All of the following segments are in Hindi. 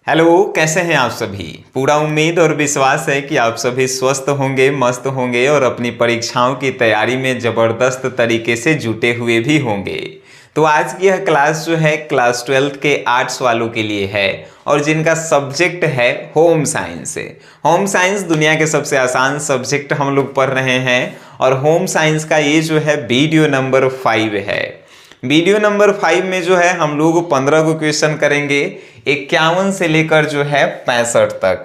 हेलो, कैसे हैं आप सभी। पूरा उम्मीद और विश्वास है कि आप सभी स्वस्थ होंगे, मस्त होंगे और अपनी परीक्षाओं की तैयारी में ज़बरदस्त तरीके से जुटे हुए भी होंगे। तो आज की यह क्लास जो है क्लास 12 के आर्ट्स वालों के लिए है और जिनका सब्जेक्ट है होम साइंस। होम साइंस दुनिया के सबसे आसान सब्जेक्ट हम लोग पढ़ रहे हैं और होम साइंस का ये जो है वीडियो नंबर 5 है। वीडियो नंबर 5 में जो है हम लोग 15 को क्वेश्चन करेंगे, 51 से लेकर जो है 65 तक।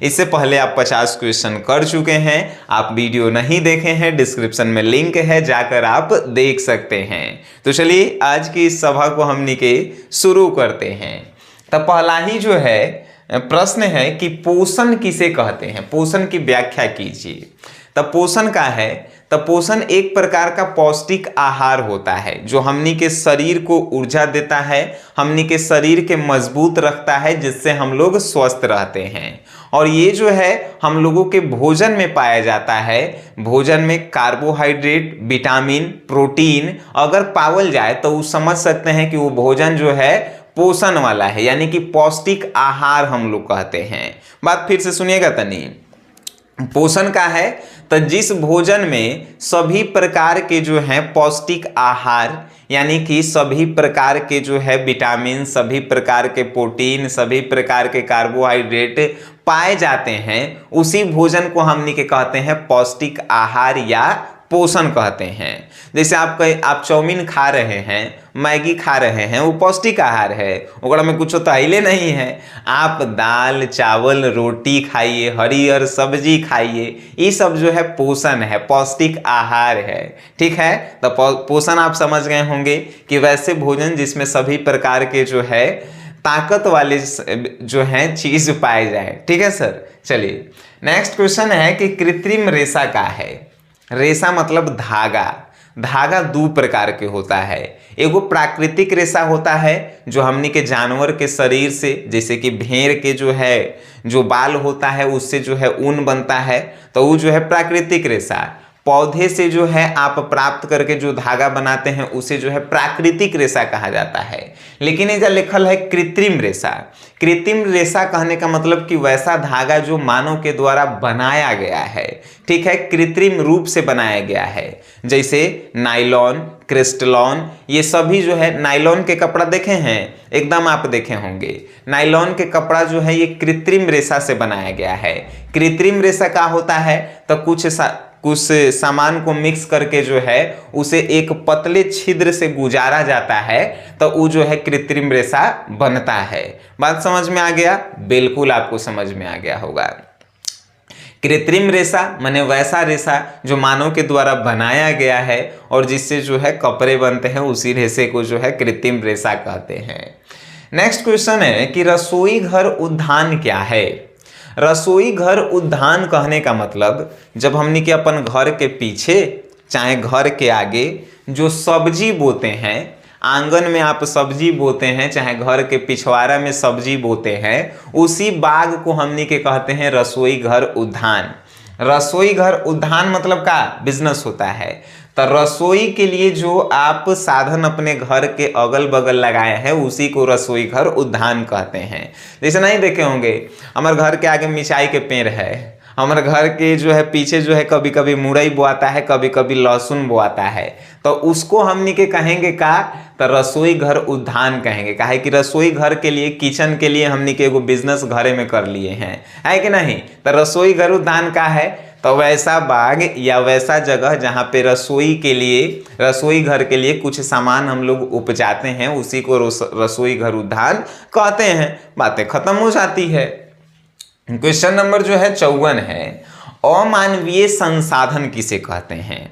इससे पहले आप 50 क्वेश्चन कर चुके हैं। आप वीडियो नहीं देखे हैं, डिस्क्रिप्शन में लिंक है, जाकर आप देख सकते हैं। तो चलिए आज की इस सभा को हमने के शुरू करते हैं। तब पहला ही जो है प्रश्न है कि पोषण किसे कहते हैं, पोषण की व्याख्या कीजिए। तब पोषण का है, तब पोषण एक प्रकार का पौष्टिक आहार होता है जो हमनी के शरीर को ऊर्जा देता है, हमनी के शरीर के मजबूत रखता है, जिससे हम लोग स्वस्थ रहते हैं। और ये जो है हम लोगों के भोजन में पाया जाता है। भोजन में कार्बोहाइड्रेट, विटामिन, प्रोटीन अगर पावल जाए तो वो समझ सकते हैं कि वो भोजन जो है पोषण वाला है, यानी कि पौष्टिक आहार हम लोग कहते हैं। बात फिर से सुनिएगा तनी। पोषण का है तो जिस भोजन में सभी प्रकार के जो है पौष्टिक आहार, यानी कि सभी प्रकार के जो है विटामिन, सभी प्रकार के प्रोटीन, सभी प्रकार के कार्बोहाइड्रेट पाए जाते हैं, उसी भोजन को हमनी के कहते हैं पौष्टिक आहार या पोषण कहते हैं। जैसे आप चाउमीन खा रहे हैं, मैगी खा रहे हैं, वो पौष्टिक आहार है, ओकरा में कुछ तो हिले नहीं है। आप दाल, चावल, रोटी खाइए, हरियर सब्जी खाइए, ये सब जो है पोषण है, पौष्टिक आहार है। ठीक है, तो पोषण आप समझ गए होंगे कि वैसे भोजन जिसमें सभी प्रकार के जो है ताकत वाले जो है चीज पाए जाए। ठीक है सर, चलिए नेक्स्ट क्वेश्चन है कि कृत्रिम रेशा का है। रेशा मतलब धागा। धागा दो प्रकार के होता है। एगो प्राकृतिक रेशा होता है जो हमनी के जानवर के शरीर से, जैसे कि भेड़ के जो है जो बाल होता है उससे जो है ऊन बनता है, तो वो जो है प्राकृतिक रेशा। पौधे से जो है आप प्राप्त करके जो धागा बनाते हैं उसे जो है प्राकृतिक रेशा कहा जाता है। लेकिन ये जो लिखल है कृत्रिम रेशा। कृत्रिम रेशा कहने का मतलब कि वैसा धागा जो मानव के द्वारा बनाया गया है। ठीक है, कृत्रिम रूप से बनाया गया है, जैसे नायलॉन, क्रिस्टलॉन, ये सभी जो है। नायलॉन के कपड़ा देखे हैं, एकदम आप देखे होंगे। नायलॉन के कपड़ा जो है ये कृत्रिम रेशा से बनाया गया है। कृत्रिम रेशा क्या होता है, तो कुछ सामान को मिक्स करके जो है उसे एक पतले छिद्र से गुजारा जाता है, तो वो जो है कृत्रिम रेशा बनता है। बात समझ में आ गया? बिल्कुल आपको समझ में आ गया होगा। कृत्रिम रेशा माने वैसा रेशा जो मानव के द्वारा बनाया गया है और जिससे जो है कपड़े बनते हैं, उसी रेशे को जो है कृत्रिम रेशा कहते हैं। नेक्स्ट क्वेश्चन है कि रसोई घर उद्यान क्या है। रसोई घर उद्यान कहने का मतलब जब हमने के अपन घर के पीछे चाहे घर के आगे जो सब्जी बोते हैं, आंगन में आप सब्जी बोते हैं, चाहे घर के पिछवाड़ा में सब्जी बोते हैं, उसी बाग को हमने के कहते हैं रसोई घर उद्यान। रसोई घर उद्यान मतलब का बिजनेस होता है। तो रसोई के लिए जो आप साधन अपने घर के अगल बगल लगाए हैं उसी को रसोई घर उद्यान कहते हैं। जैसे नहीं देखे होंगे, हमारे घर के आगे मिर्चाई के पेड़ है, हमारे घर के जो है पीछे जो है कभी कभी मुरई बोआता है, कभी कभी लहसुन बोआता है, तो उसको हमनी के कहेंगे का, तो रसोई घर उद्यान कहेंगे। काहे कि रसोई घर के लिए, किचन के लिए हमनी के एगो बिजनेस घरे में कर लिए हैं, है कि नहीं। तो रसोई घर उद्यान का है तो वैसा बाग या वैसा जगह जहाँ पे रसोई के लिए, रसोई घर के लिए कुछ सामान हम लोग उपजाते हैं, उसी को रसोई घर उद्यान कहते हैं। बातें खत्म हो जाती है। क्वेश्चन नंबर जो है 54 है, अमानवीय संसाधन किसे कहते हैं।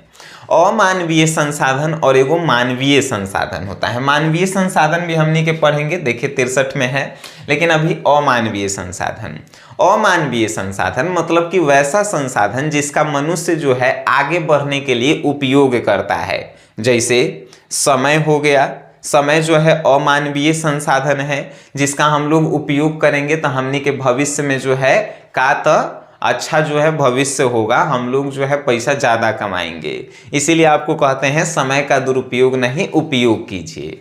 अमानवीय संसाधन और एगो मानवीय संसाधन होता है। मानवीय संसाधन भी हमनी के पढ़ेंगे, देखिए 63 में है, लेकिन अभी अमानवीय संसाधन। अमानवीय संसाधन मतलब कि वैसा संसाधन जिसका मनुष्य जो है आगे बढ़ने के लिए उपयोग करता है। जैसे समय हो गया, समय जो है अमानवीय संसाधन है जिसका हम लोग उपयोग करेंगे तो हमनी के भविष्य में जो है का तो अच्छा जो है भविष्य होगा, हम लोग जो है पैसा ज़्यादा कमाएंगे। इसीलिए आपको कहते हैं समय का दुरुपयोग नहीं, उपयोग कीजिए।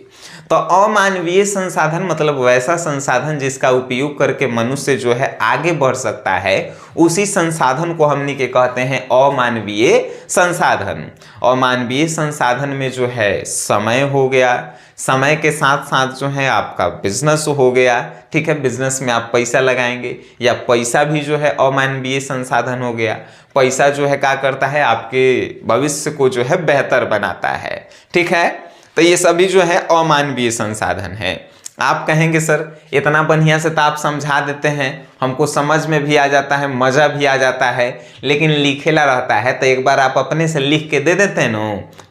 तो अमानवीय संसाधन मतलब वैसा संसाधन जिसका उपयोग करके मनुष्य जो है आगे बढ़ सकता है, उसी संसाधन को हमने के कहते हैं अमानवीय संसाधन। अमानवीय संसाधन में जो है समय हो गया, समय के साथ साथ जो है आपका बिजनेस हो गया, ठीक है, बिजनेस में आप पैसा लगाएंगे, या पैसा भी जो है अमानवीय संसाधन हो गया। पैसा जो है क्या करता है, आपके भविष्य को जो है बेहतर बनाता है, ठीक है। तो ये सभी जो है अमानवीय संसाधन है। आप कहेंगे सर इतना बढ़िया से तो आप समझा देते हैं, हमको समझ में भी आ जाता है, मजा भी आ जाता है, लेकिन लिखेला रहता है, तो एक बार आप अपने से लिख के दे देते हैं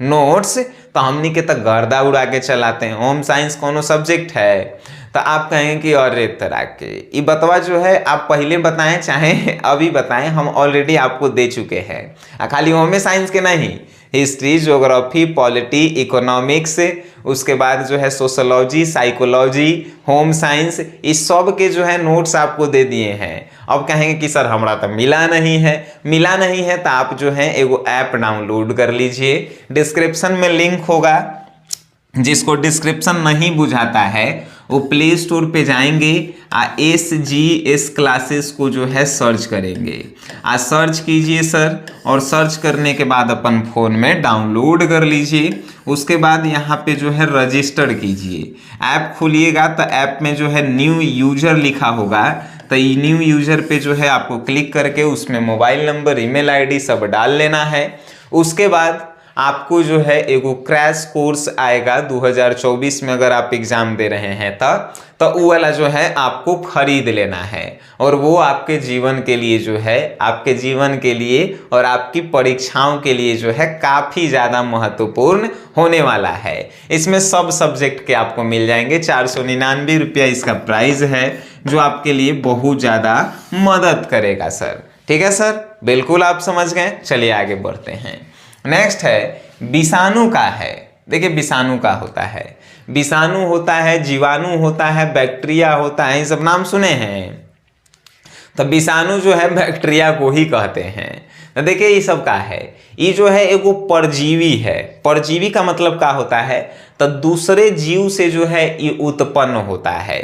नोट्स, तो हमनी के तो गर्दा उड़ा के चलाते हैं। होम साइंस कोनो सब्जेक्ट है, तो आप कहेंगे कि और तरह के ये बतवा जो है आप पहले बताएं चाहे अभी बताएं, हम ऑलरेडी आपको दे चुके हैं। खाली होम साइंस के नहीं, हिस्ट्री, ज्योग्राफी, पॉलिटी, इकोनॉमिक्स, उसके बाद जो है सोशोलॉजी, साइकोलॉजी, होम साइंस, इस सब के जो है नोट्स आपको दे दिए हैं। अब कहेंगे कि सर हमारा तो मिला नहीं है, तो आप जो है एगो ऐप डाउनलोड कर लीजिए, डिस्क्रिप्शन में लिंक होगा। जिसको डिस्क्रिप्शन नहीं बुझाता है वो प्ले स्टोर पे जाएंगे, SGS क्लासेस को जो है सर्च करेंगे, सर्च कीजिए सर, और सर्च करने के बाद अपन फ़ोन में डाउनलोड कर लीजिए। उसके बाद यहाँ पे जो है रजिस्टर कीजिए, ऐप खोलिएगा तो ऐप में जो है न्यू यूजर लिखा होगा, तो न्यू यूजर पे जो है आपको क्लिक करके उसमें मोबाइल नंबर, ईमेल आईडी सब डाल लेना है। उसके बाद आपको जो है एगो क्रैश कोर्स आएगा 2024 में, अगर आप एग्जाम दे रहे हैं तो वो वाला जो है आपको खरीद लेना है, और वो आपके जीवन के लिए जो है, आपके जीवन के लिए और आपकी परीक्षाओं के लिए जो है काफ़ी ज़्यादा महत्वपूर्ण होने वाला है। इसमें सब सब्जेक्ट के आपको मिल जाएंगे। 499 रुपया इसका प्राइस है, जो आपके लिए बहुत ज़्यादा मदद करेगा सर, ठीक है सर, बिल्कुल आप समझ गए। चलिए आगे बढ़ते हैं। नेक्स्ट है विषाणु का है। देखिए विषाणु का होता है, विषाणु होता है, जीवाणु होता है, बैक्टीरिया होता है, ये सब नाम सुने हैं। तो विषाणु जो है बैक्टीरिया को ही कहते हैं। तो देखिए ये सब का है, ये जो है एगो परजीवी है। परजीवी का मतलब क्या होता है, तो दूसरे जीव से जो है ये उत्पन्न होता है।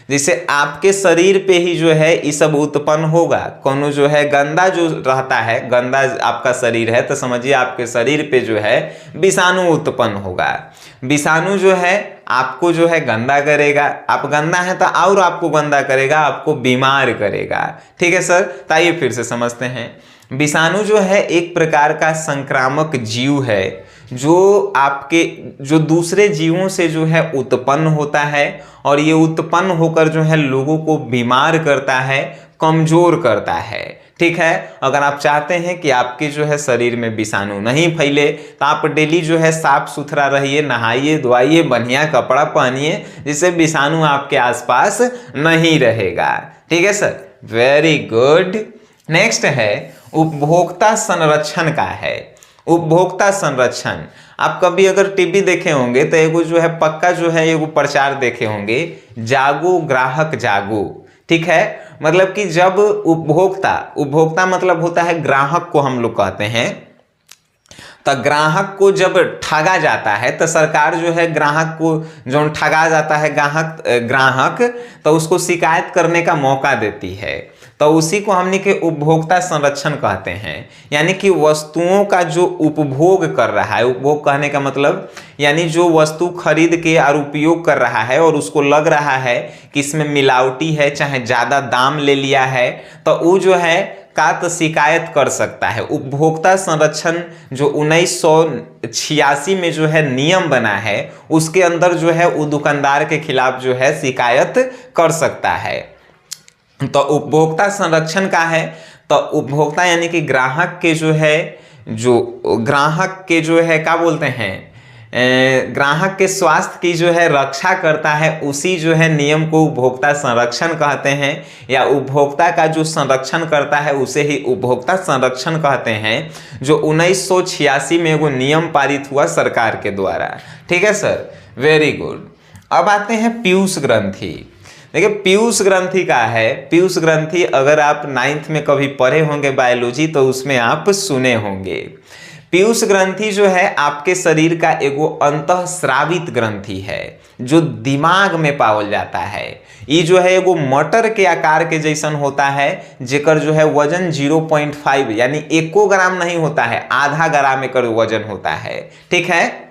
जैसे आपके शरीर पे ही जो है ये सब उत्पन्न होगा। कोनो जो है गंदा जो रहता है, गंदा आपका शरीर है, तो समझिए आपके शरीर पे जो है विषाणु उत्पन्न होगा। विषाणु जो है आपको जो है गंदा करेगा, आप गंदा है तो और आपको गंदा करेगा, आपको बीमार करेगा, ठीक है सर। तो आइए फिर से समझते हैं। विषाणु जो है एक प्रकार का संक्रामक जीव है, जो आपके जो दूसरे जीवों से जो है उत्पन्न होता है, और ये उत्पन्न होकर जो है लोगों को बीमार करता है, कमजोर करता है, ठीक है। अगर आप चाहते हैं कि आपके जो है शरीर में विषाणु नहीं फैले, तो आप डेली जो है साफ सुथरा रहिए, नहाइए, धोइए, बढ़िया कपड़ा पहनिए, जिससे विषाणु आपके आसपास नहीं रहेगा, ठीक है सर, वेरी गुड। नेक्स्ट है उपभोक्ता संरक्षण का है। उपभोक्ता संरक्षण, आप कभी अगर टीवी देखे होंगे तो एगो जो है पक्का जो है एगो प्रचार देखे होंगे, जागो ग्राहक जागो, ठीक है। मतलब कि जब उपभोक्ता मतलब होता है ग्राहक को हम लोग कहते हैं, तो ग्राहक को जब ठगा जाता है, तो सरकार जो है ग्राहक को जो ठगा जाता है ग्राहक तो उसको शिकायत करने का मौका देती है, तो उसी को हमने के उपभोक्ता संरक्षण कहते हैं। यानी कि वस्तुओं का जो उपभोग कर रहा है, उपभोग कहने का मतलब यानी जो वस्तु खरीद के और उपयोग कर रहा है और उसको लग रहा है कि इसमें मिलावटी है, चाहे ज़्यादा दाम ले लिया है, तो वो जो है का तो शिकायत कर सकता है। उपभोक्ता संरक्षण जो 1986 में जो है नियम बना है, उसके अंदर जो है वो दुकानदार के खिलाफ जो है शिकायत कर सकता है। तो उपभोक्ता संरक्षण का है, तो उपभोक्ता यानी कि ग्राहक के जो है क्या बोलते हैं, ग्राहक के स्वास्थ्य की जो है रक्षा करता है, उसी जो है नियम को उपभोक्ता संरक्षण कहते हैं, या उपभोक्ता का जो संरक्षण करता है उसे ही उपभोक्ता संरक्षण कहते हैं, जो 1986 में वो नियम पारित हुआ सरकार के द्वारा, ठीक है सर, वेरी गुड। अब आते हैं पीयूष ग्रंथि। देखिए पीयूष ग्रंथि का है, पीयूष ग्रंथि अगर आप 9th में कभी पढ़े होंगे बायोलॉजी तो उसमें आप सुने होंगे। पीयूष ग्रंथि जो है आपके शरीर का एगो अंतःस्रावित ग्रंथि है जो दिमाग में पावल जाता है। ये जो है एगो मटर के आकार के जैसन होता है, जेकर जो है वजन 0.5 यानी 1 ग्राम नहीं होता है, आधा ग्राम एकर वजन होता है। ठीक है,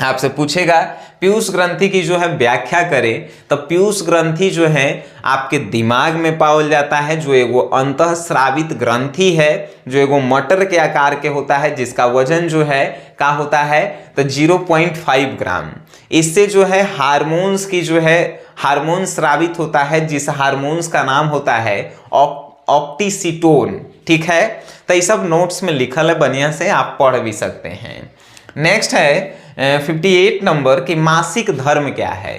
आपसे पूछेगा पीयूष ग्रंथि की जो है व्याख्या करें, तो पीयूष ग्रंथि जो है आपके दिमाग में पावल जाता है, जो एगो अंतःस्रावित ग्रंथि है, जो एगो मटर के आकार के होता है, जिसका वजन जो है क्या होता है तो 0.5 ग्राम। इससे जो है हार्मोन्स की जो है हार्मोन स्रावित होता है, जिस हार्मोन्स का नाम होता है ऑक्सीटोसिन। ठीक है, तो ये सब नोट्स में लिखल है, बढ़िया से आप पढ़ भी सकते हैं। नेक्स्ट है 58 नंबर कि मासिक धर्म क्या है।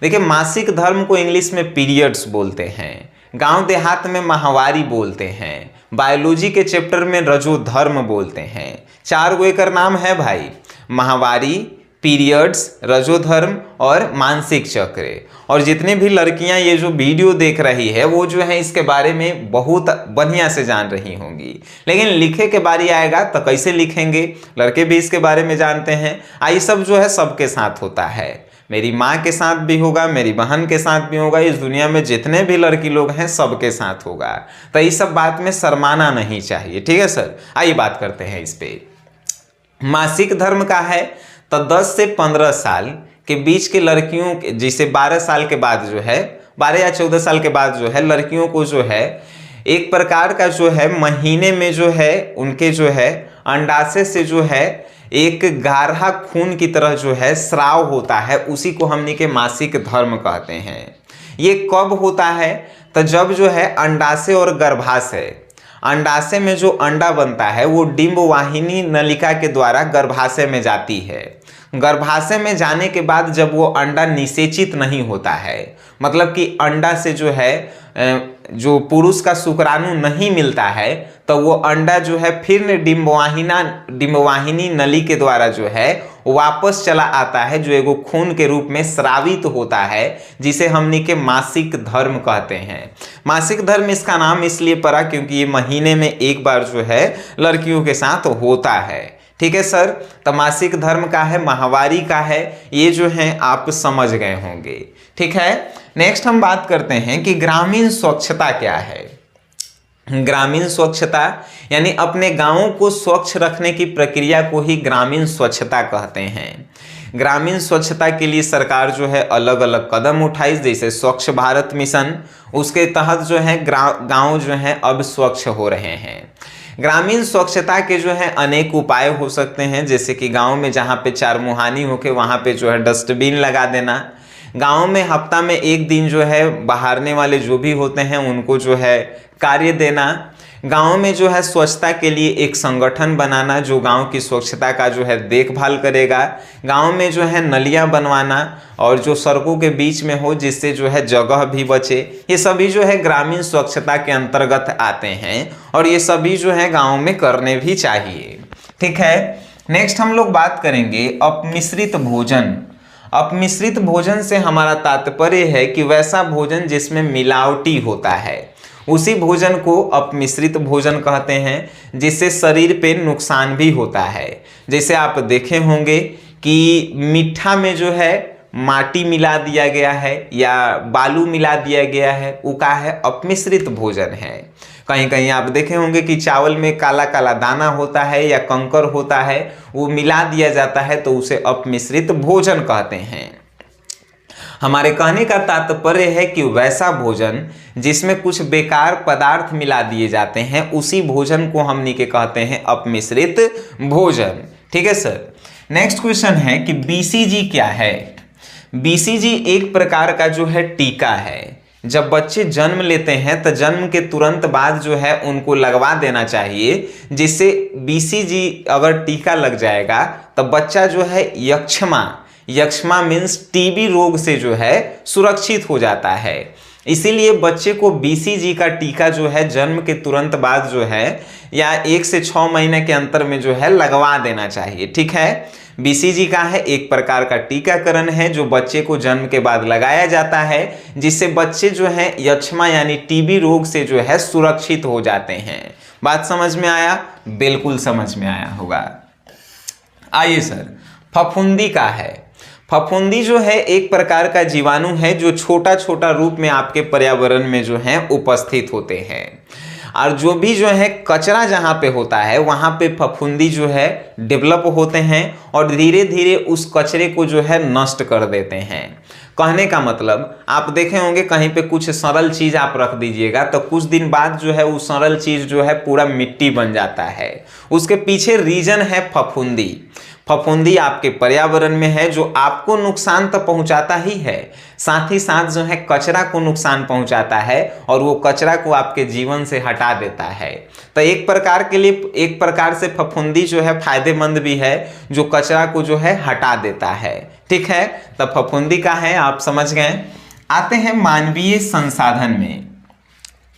देखिए, मासिक धर्म को इंग्लिश में पीरियड्स बोलते हैं, गांव देहात में माहवारी बोलते हैं, बायोलॉजी के चैप्टर में रजोधर्म बोलते हैं। 4 गो एकर नाम है भाई, माहवारी, पीरियड्स, रजोधर्म और मानसिक चक्र। और जितने भी लड़कियां ये जो वीडियो देख रही है वो जो है इसके बारे में बहुत बढ़िया से जान रही होंगी, लेकिन लिखे के बारी आएगा तो कैसे लिखेंगे, लड़के भी इसके बारे में जानते हैं। ये सब जो है सबके साथ होता है, मेरी माँ के साथ भी होगा, मेरी बहन के साथ भी होगा, इस दुनिया में जितने भी लड़की लोग हैं सबके साथ होगा। तो इस सब बात में शर्माना नहीं चाहिए। ठीक है सर, आइए बात करते हैं इस पे। मासिक धर्म का है तो 10 से 15 साल के बीच के लड़कियों, जिसे 12 साल के बाद जो है 12 या 14 साल के बाद जो है लड़कियों को जो है एक प्रकार का जो है महीने में जो है उनके जो है अंडाशय से जो है एक गाढ़ा खून की तरह जो है स्राव होता है, उसी को हमने के मासिक धर्म कहते हैं। ये कब होता है तो जब जो है अंडाशय और गर्भाशय, अंडाशय में जो अंडा बनता है वो डिंब वाहिनी नलिका के द्वारा गर्भाशय में जाती है। गर्भाशय में जाने के बाद जब वो अंडा निषेचित नहीं होता है, मतलब कि अंडा से जो है जो पुरुष का शुक्राणु नहीं मिलता है, तो वो अंडा जो है फिर डिंबवाहिनी नली के द्वारा जो है वापस चला आता है, जो एगो खून के रूप में स्रावित होता है, जिसे हमने के मासिक धर्म कहते हैं। मासिक धर्म इसका नाम इसलिए पड़ा क्योंकि ये महीने में एक बार जो है लड़कियों के साथ होता है। ठीक है सर, तो मासिक धर्म का है, माहवारी का है, ये जो है आप समझ गए होंगे। ठीक है, नेक्स्ट हम बात करते हैं कि ग्रामीण स्वच्छता क्या है। ग्रामीण स्वच्छता यानी अपने गांवों को स्वच्छ रखने की प्रक्रिया को ही ग्रामीण स्वच्छता कहते हैं। ग्रामीण स्वच्छता के लिए सरकार जो है अलग अलग कदम उठाई, जैसे स्वच्छ भारत मिशन, उसके तहत जो है गांव जो है अब स्वच्छ हो रहे हैं। ग्रामीण स्वच्छता के जो है अनेक उपाय हो सकते हैं, जैसे कि गांव में जहाँ पे चारमुहानी होके वहाँ पे जो है डस्टबिन लगा देना, गांव में हफ्ता में एक दिन जो है बहारने वाले जो भी होते हैं उनको जो है कार्य देना, गांव में जो है स्वच्छता के लिए एक संगठन बनाना जो गांव की स्वच्छता का जो है देखभाल करेगा, गांव में जो है नलियां बनवाना और जो सड़कों के बीच में हो जिससे जो है जगह भी बचे, ये सभी जो है ग्रामीण स्वच्छता के अंतर्गत आते हैं और ये सभी जो है गांव में करने भी चाहिए। ठीक है, नेक्स्ट हम लोग बात करेंगे अपमिश्रित भोजन। अपमिश्रित भोजन से हमारा तात्पर्य है कि वैसा भोजन जिसमें मिलावटी होता है, उसी भोजन को अपमिश्रित भोजन कहते हैं, जिससे शरीर पे नुकसान भी होता है। जैसे आप देखे होंगे कि मीठा में जो है माटी मिला दिया गया है या बालू मिला दिया गया है, वो का है अपमिश्रित भोजन है। कहीं कहीं आप देखे होंगे कि चावल में काला काला दाना होता है या कंकर होता है, वो मिला दिया जाता है, तो उसे अपमिश्रित भोजन कहते हैं। हमारे कहने का तात्पर्य है कि वैसा भोजन जिसमें कुछ बेकार पदार्थ मिला दिए जाते हैं, उसी भोजन को हमनी के कहते हैं अपमिश्रित भोजन। ठीक है सर, नेक्स्ट क्वेश्चन है कि बीसीजी क्या है। बीसीजी एक प्रकार का जो है टीका है। जब बच्चे जन्म लेते हैं तो जन्म के तुरंत बाद जो है उनको लगवा देना चाहिए, जिससे बीसीजी अगर टीका लग जाएगा तो बच्चा जो है यक्ष्मा मीन्स टीबी रोग से जो है सुरक्षित हो जाता है। इसीलिए बच्चे को बीसीजी का टीका जो है जन्म के तुरंत बाद जो है या 1 से 6 महीने के अंतर में जो है लगवा देना चाहिए। ठीक है, बीसीजी का है एक प्रकार का टीकाकरण है जो बच्चे को जन्म के बाद लगाया जाता है, जिससे बच्चे जो है यक्ष्मा यानी टीबी रोग से जो है सुरक्षित हो जाते हैं। बात समझ में आया? बिल्कुल समझ में आया होगा। आइए सर, फफूंदी का है। फफूंदी जो है एक प्रकार का जीवाणु है जो छोटा छोटा रूप में आपके पर्यावरण में जो है उपस्थित होते हैं, और जो भी जो है कचरा जहाँ पे होता है वहाँ पे फफूंदी जो है डेवलप होते हैं और धीरे धीरे उस कचरे को जो है नष्ट कर देते हैं। कहने का मतलब आप देखे होंगे कहीं पे कुछ सरल चीज आप रख दीजिएगा तो कुछ दिन बाद जो है वो सरल चीज जो है पूरा मिट्टी बन जाता है। उसके पीछे रीजन है फफूंदी। फफूंदी आपके पर्यावरण में है जो आपको नुकसान तो पहुंचाता ही है, साथ ही साथ जो है कचरा को नुकसान पहुंचाता है और वो कचरा को आपके जीवन से हटा देता है। तो एक प्रकार से फफूंदी जो है फायदेमंद भी है, जो कचरा को जो है हटा देता है। ठीक है, तो फफूंदी का है, आप समझ गए। आते हैं मानवीय संसाधन में।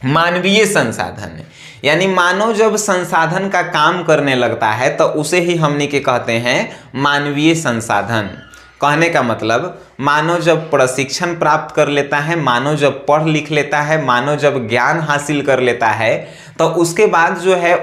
मानवीय संसाधन यानी मानव जब संसाधन का काम करने लगता है तो उसे ही हमने के कहते हैं मानवीय संसाधन। कहने का मतलब मानव जब प्रशिक्षण प्राप्त कर लेता है, मानव जब पढ़ लिख लेता है, मानव जब ज्ञान हासिल कर लेता है तो उसके बाद जो है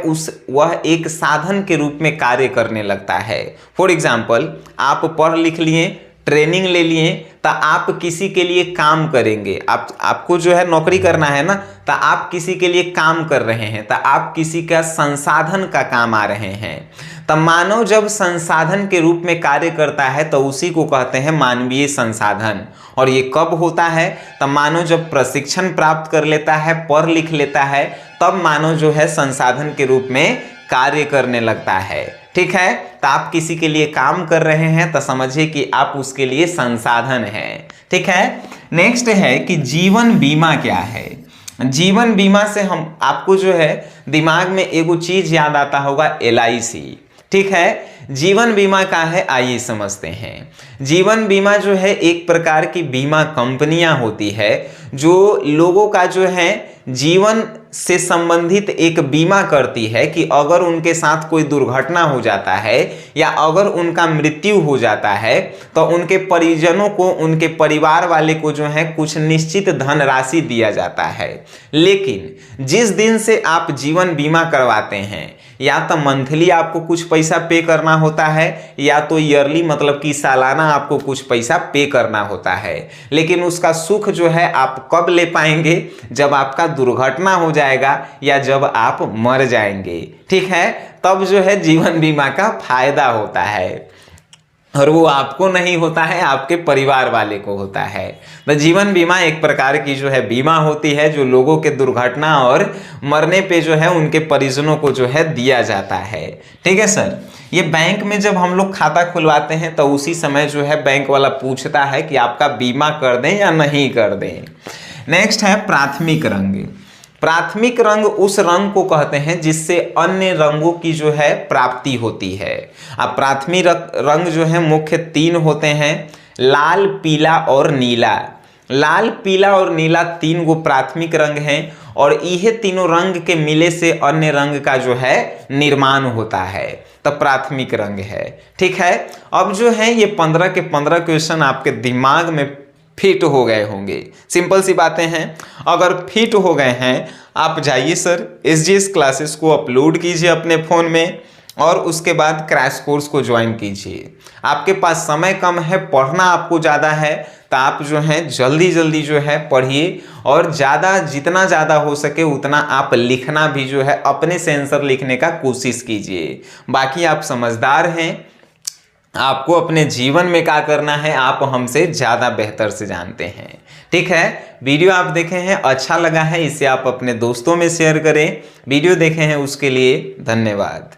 वह एक साधन के रूप में कार्य करने लगता है। फॉर एग्जाम्पल, आप पढ़ लिख लिए, ट्रेनिंग ले लिए, तो आप किसी के लिए काम करेंगे। आपको जो है नौकरी करना है ना, तो आप किसी के लिए काम कर रहे हैं, तो आप किसी का संसाधन का काम आ रहे हैं। तो मानव जब संसाधन के रूप में कार्य करता है तो उसी को कहते हैं मानवीय संसाधन। और ये कब होता है? तब मानव जब प्रशिक्षण प्राप्त कर लेता है, पढ़ लिख लेता है, तब मानव जो है संसाधन के रूप में कार्य करने लगता है। ठीक है, तो आप किसी के लिए काम कर रहे हैं तो समझिए कि आप उसके लिए संसाधन हैं। ठीक है, नेक्स्ट है कि जीवन बीमा क्या है। जीवन बीमा से हम आपको जो है दिमाग में एगो चीज याद आता होगा, LIC। ठीक है, जीवन बीमा का है, आइए समझते हैं। जीवन बीमा जो है एक प्रकार की बीमा कंपनियां होती है जो लोगों का जो है जीवन से संबंधित एक बीमा करती है कि अगर उनके साथ कोई दुर्घटना हो जाता है या अगर उनका मृत्यु हो जाता है तो उनके परिजनों को, उनके परिवार वाले को जो है कुछ निश्चित धनराशि दिया जाता है। लेकिन जिस दिन से आप जीवन बीमा करवाते हैं, या तो मंथली आपको कुछ पैसा पे करना होता है या तो ईयरली मतलब कि सालाना आपको कुछ पैसा पे करना होता है। लेकिन उसका सुख जो है आप कब ले पाएंगे? जब आपका दुर्घटना हो जाएगा या जब आप मर जाएंगे। ठीक है, तब जो है जीवन बीमा का फायदा होता है, और वो आपको नहीं होता है, आपके परिवार वाले को होता है। तो जीवन बीमा एक प्रकार की जो है बीमा होती है जो लोगों के दुर्घटना और मरने पे जो है उनके परिजनों को जो है दिया जाता है। ठीक है सर, ये बैंक में जब हम लोग खाता खुलवाते हैं तो उसी समय जो है बैंक वाला पूछता है कि आपका बीमा कर दें या नहीं कर दें। नेक्स्ट है प्राथमिक रंग। प्राथमिक रंग उस रंग को कहते हैं जिससे अन्य रंगों की जो है प्राप्ति होती है। अब प्राथमिक रंग जो है मुख्य 3 होते हैं, लाल, पीला और नीला। लाल, पीला और नीला 3 गो प्राथमिक रंग हैं और यह तीनों रंग के मिले से अन्य रंग का जो है निर्माण होता है, तब प्राथमिक रंग है। ठीक है, अब जो है ये 15 के 15 क्वेश्चन आपके दिमाग में फिट हो गए होंगे। सिंपल सी बातें हैं। अगर फिट हो गए हैं, आप जाइए सर SGS क्लासेस को अपलोड कीजिए अपने फ़ोन में और उसके बाद क्रैश कोर्स को ज्वाइन कीजिए। आपके पास समय कम है, पढ़ना आपको ज़्यादा है, तो आप जो है जल्दी जल्दी जो है पढ़िए और जितना ज़्यादा हो सके उतना आप लिखना भी जो है अपने से आंसर लिखने का कोशिश कीजिए। बाकी आप समझदार हैं, आपको अपने जीवन में क्या करना है आप हमसे ज़्यादा बेहतर से जानते हैं। ठीक है, वीडियो आप देखे हैं, अच्छा लगा है, इसे आप अपने दोस्तों में शेयर करें। वीडियो देखे हैं उसके लिए धन्यवाद।